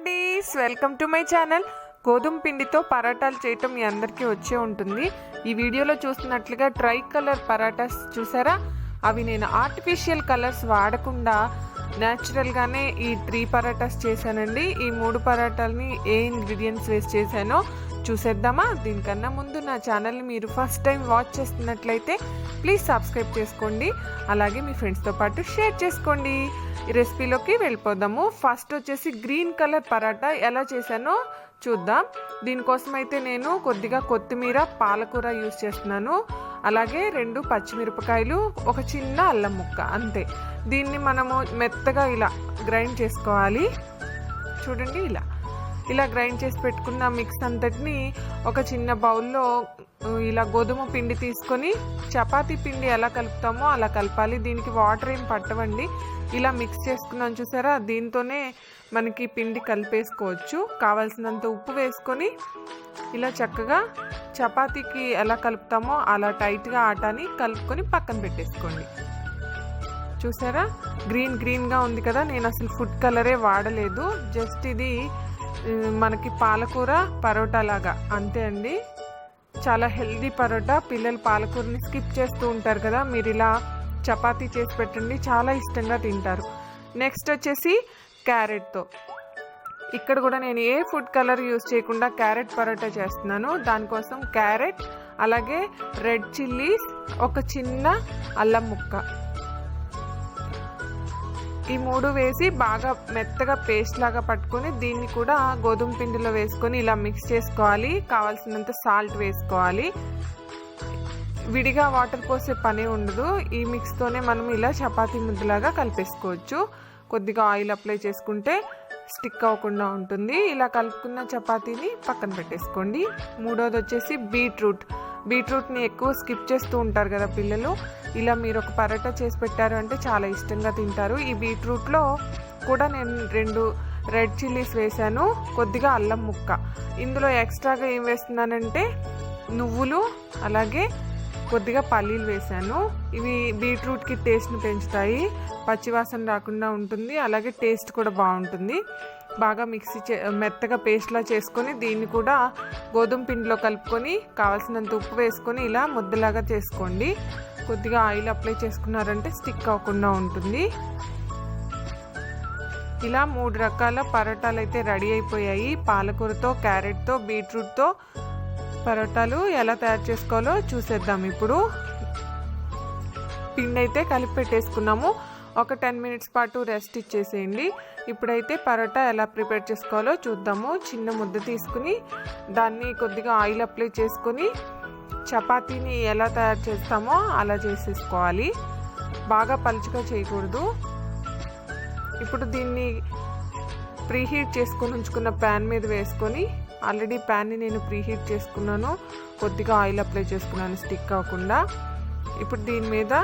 Foodies welcome to my channel. గోధుమ పిండితో పరాటాలు చేయటం మీ అందరికీ వచ్చే ఉంటుంది. ఈ వీడియోలో చూస్తున్నట్లుగా ట్రై కలర్ పరాటాస్ చూసారా, అవి నేను ఆర్టిఫిషియల్ కలర్స్ వాడకుండా న్యాచురల్గానే ఈ 3 పరాటాస్ చేశానండి. ఈ 3 పరాటాలని ఏ ఇంగ్రీడియంట్స్ వేస్ట్ చేశానో చూసేద్దామా. దీనికన్నా ముందు నా ఛానల్ని మీరు ఫస్ట్ టైం వాచ్ చేస్తున్నట్లయితే ప్లీజ్ సబ్స్క్రైబ్ చేసుకోండి, అలాగే మీ ఫ్రెండ్స్తో పాటు షేర్ చేసుకోండి. ఈ రెసిపీలోకి వెళ్ళిపోదాము. ఫస్ట్ వచ్చేసి గ్రీన్ కలర్ పరాటా ఎలా చేశానో చూద్దాం. దీనికోసం అయితే నేను కొద్దిగా కొత్తిమీర, పాలకూర యూజ్ చేస్తున్నాను, అలాగే 2 పచ్చిమిరపకాయలు, ఒక చిన్న అల్లం ముక్క, అంతే. దీన్ని మనము మెత్తగా ఇలా గ్రైండ్ చేసుకోవాలి. చూడండి, ఇలా గ్రైండ్ చేసి పెట్టుకున్న మిక్స్ అంతటిని ఒక చిన్న బౌల్లో ఇలా గోధుమ పిండి తీసుకొని చపాతీ పిండి ఎలా కలుపుతామో అలా కలపాలి. దీనికి వాటర్ ఏం పట్టవండి. ఇలా మిక్స్ చేసుకున్నాం చూసారా, దీంతోనే మనకి పిండి కలిపేసుకోవచ్చు. కావాల్సినంత ఉప్పు వేసుకొని ఇలా చక్కగా చపాతీకి ఎలా కలుపుతామో అలా టైట్గా ఆటాని కలుపుకొని పక్కన పెట్టేసుకోండి. చూసారా, గ్రీన్గా ఉంది కదా. నేను అసలు ఫుడ్ కలరే వాడలేదు, జస్ట్ ఇది మనకి పాలకూర పరోటా లాగా, అంతే అండి. చాలా హెల్దీ పరోటా. పిల్లలు పాలకూరని స్కిప్ చేస్తూ ఉంటారు కదా, మీరు ఇలా చపాతీ చేసి పెట్టండి, చాలా ఇష్టంగా తింటారు. నెక్స్ట్ వచ్చేసి క్యారెట్తో. ఇక్కడ కూడా నేను ఏ ఫుడ్ కలర్ యూజ్ చేయకుండా క్యారెట్ పరోటా చేస్తున్నాను. దానికోసం క్యారెట్, అలాగే రెడ్ చిల్లీస్, ఒక చిన్న అల్లం ముక్క, ఈ 3 వేసి బాగా మెత్తగా పేస్ట్ లాగా పట్టుకొని దీన్ని కూడా గోధుమ పిండిలో వేసుకొని ఇలా మిక్స్ చేసుకోవాలి. కావాల్సినంత సాల్ట్ వేసుకోవాలి. విడిగా వాటర్ పోసే పని ఉండదు. ఈ మిక్స్తోనే మనం ఇలా చపాతీ ముద్దలాగా కలిపేసుకోవచ్చు. కొద్దిగా ఆయిల్ అప్లై చేసుకుంటే స్టిక్ అవ్వకుండా ఉంటుంది. ఇలా కలుపుకున్న చపాతీని పక్కన పెట్టేసుకోండి. మూడోది వచ్చేసి బీట్రూట్ని ఎక్కువ స్కిప్ చేస్తూ ఉంటారు కదా పిల్లలు. ఇలా మీరు ఒక పరోటా చేసి పెట్టారు అంటే చాలా ఇష్టంగా తింటారు. ఈ బీట్రూట్లో కూడా నేను 2 రెడ్ చిల్లీస్ వేసాను, కొద్దిగా అల్లం ముక్క. ఇందులో ఎక్స్ట్రాగా ఏం వేస్తున్నానంటే నువ్వులు, అలాగే కొద్దిగా పల్లీలు వేసాను. ఇవి బీట్రూట్కి టేస్ట్ని పెంచుతాయి, పచ్చివాసన రాకుండా ఉంటుంది, అలాగే టేస్ట్ కూడా బాగుంటుంది. బాగా మెత్తగా పేస్ట్లా చేసుకొని దీన్ని కూడా గోధుమ పిండిలో కలుపుకొని కావాల్సినంత ఉప్పు వేసుకొని ఇలా ముద్దలాగా చేసుకోండి. కొద్దిగా ఆయిల్ అప్లై చేసుకున్నారంటే స్టిక్ అవ్వకుండా ఉంటుంది. ఇలా 3 రకాల పరోటాలు అయితే రెడీ అయిపోయాయి. పాలకూరతో, క్యారెట్తో, బీట్రూట్తో పరోటాలు ఎలా తయారు చేసుకోవాలో చూసేద్దాం. ఇప్పుడు పిండి అయితే కలిపి పెట్టేసుకున్నాము. ఒక 10 మినిట్స్ పాటు రెస్ట్ ఇచ్చేసేయండి. ఇప్పుడైతే పరోటా ఎలా ప్రిపేర్ చేసుకోవాలో చూద్దాము. చిన్న ముద్ద తీసుకుని దాన్ని కొద్దిగా ఆయిల్ అప్లై చేసుకొని చపాతీని ఎలా తయారు చేస్తామో అలా చేసేసుకోవాలి. బాగా పలుచగా చేయకూడదు. ఇప్పుడు దీన్ని ప్రీహీట్ చేసుకొని ఉంచుకున్న ప్యాన్ మీద వేసుకొని, ఆల్రెడీ ప్యాన్ని నేను ప్రీహీట్ చేసుకున్నాను, కొద్దిగా ఆయిల్ అప్లై చేసుకున్నాను స్టిక్ అవ్వకుండా. ఇప్పుడు దీని మీద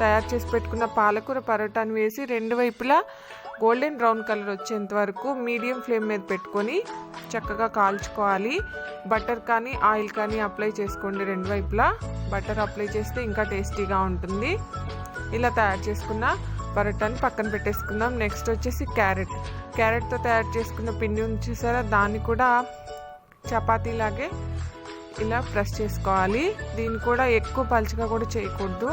తయారు చేసి పెట్టుకున్న పాలకూర పరోటాని వేసి 2 వైపులా గోల్డెన్ బ్రౌన్ కలర్ వచ్చేంత వరకు మీడియం ఫ్లేమ్ మీద పెట్టుకొని చక్కగా కాల్చుకోవాలి. బటర్ కానీ ఆయిల్ కానీ అప్లై చేసుకోండి 2 వైపులా. బటర్ అప్లై చేస్తే ఇంకా టేస్టీగా ఉంటుంది. ఇలా తయారు చేసుకున్న పరోటాని పక్కన పెట్టేసుకుందాం. నెక్స్ట్ వచ్చేసి క్యారెట్తో తయారు చేసుకున్న పిండి ఉంది చూసారా, దాన్ని కూడా చపాతీలాగే ఇలా ప్రెస్ చేసుకోవాలి. దీన్ని కూడా ఎక్కువ పలుచగా కూడా చేయకూడదు,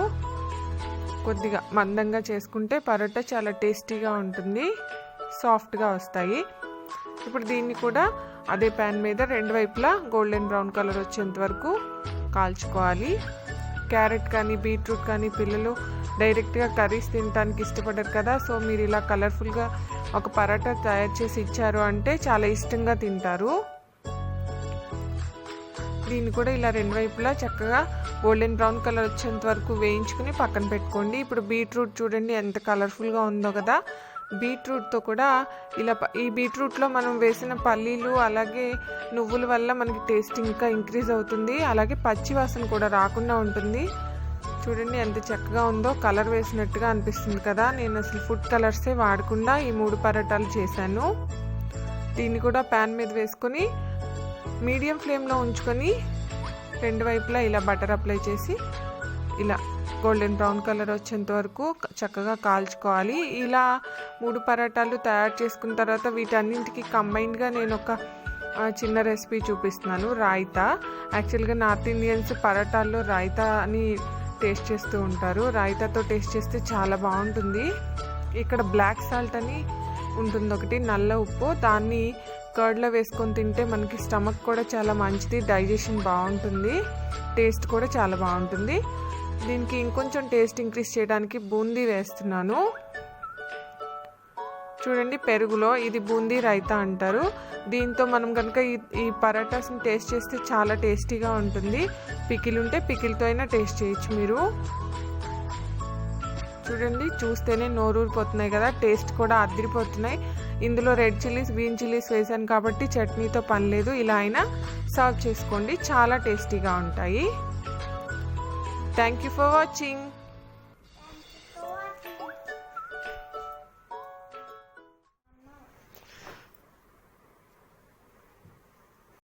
కొద్దిగా మందంగా చేసుకుంటే పరోటా చాలా టేస్టీగా ఉంటుంది, సాఫ్ట్గా వస్తాయి. ఇప్పుడు దీన్ని కూడా అదే ప్యాన్ మీద 2 వైపులా గోల్డెన్ బ్రౌన్ కలర్ వచ్చేంత వరకు కాల్చుకోవాలి. క్యారెట్ కానీ బీట్రూట్ కానీ పిల్లలు డైరెక్ట్గా కర్రీస్ తినడానికి ఇష్టపడరు కదా, సో మీరు ఇలా కలర్ఫుల్గా ఒక పరోటా తయారు చేసి ఇచ్చారు అంటే చాలా ఇష్టంగా తింటారు. దీన్ని కూడా ఇలా 2 వైపులా చక్కగా గోల్డెన్ బ్రౌన్ కలర్ వచ్చేంత వరకు వేయించుకుని పక్కన పెట్టుకోండి. ఇప్పుడు బీట్రూట్ చూడండి ఎంత కలర్ఫుల్గా ఉందో కదా. బీట్రూట్తో కూడా ఇలా ఈ బీట్రూట్లో మనం వేసిన పల్లీలు అలాగే నువ్వుల వల్ల మనకి టేస్ట్ ఇంకా ఇంక్రీజ్ అవుతుంది, అలాగే పచ్చి వాసన కూడా రాకుండా ఉంటుంది. చూడండి ఎంత చక్కగా ఉందో, కలర్ వేసినట్టుగా అనిపిస్తుంది కదా. నేను అసలు ఫుడ్ కలర్సే వాడకుండా ఈ 3 పరోటాలు చేశాను. దీన్ని కూడా ప్యాన్ మీద వేసుకొని మీడియం ఫ్లేమ్లో ఉంచుకొని 2 వైపులా ఇలా బటర్ అప్లై చేసి ఇలా గోల్డెన్ బ్రౌన్ కలర్ వచ్చేంత వరకు చక్కగా కాల్చుకోవాలి. ఇలా 3 పరాటాలు తయారు చేసుకున్న తర్వాత వీటన్నింటికి కంబైన్డ్గా నేను ఒక చిన్న రెసిపీ చూపిస్తున్నాను. రాయితా. యాక్చువల్గా నార్త్ ఇండియన్స్ పరాటాల్లో రాయితా అని టేస్ట్ చేస్తూ ఉంటారు. రాయితాతో టేస్ట్ చేస్తే చాలా బాగుంటుంది. ఇక్కడ బ్లాక్ సాల్ట్ అని ఉంటుంది ఒకటి, నల్ల ఉప్పు. దాన్ని కర్డ్లో వేసుకొని తింటే మనకి స్టమక్ కూడా చాలా మంచిది, డైజెషన్ బాగుంటుంది, టేస్ట్ కూడా చాలా బాగుంటుంది. దీనికి ఇంకొంచెం టేస్ట్ ఇంక్రీజ్ చేయడానికి బూందీ వేస్తున్నాను. చూడండి, పెరుగులో ఇది బూందీ రైతా అంటారు. దీంతో మనం కనుక ఈ పరాటాస్ని టేస్ట్ చేస్తే చాలా టేస్టీగా ఉంటుంది. పికిల్ ఉంటే పికిల్తో అయినా టేస్ట్ చేయొచ్చు మీరు. చూడండి, చూస్తేనే నోరూరిపోతున్నాయి కదా, టేస్ట్ కూడా అదిరిపోతున్నాయి. ఇందులో రెడ్ చిల్లీస్, గ్రీన్ చిల్లీస్ వేసాను కాబట్టి చట్నీతో పని లేదు. ఇలా అయినా సర్వ్ చేసుకోండి, చాలా టేస్టీగా ఉంటాయి. Thank you for watching.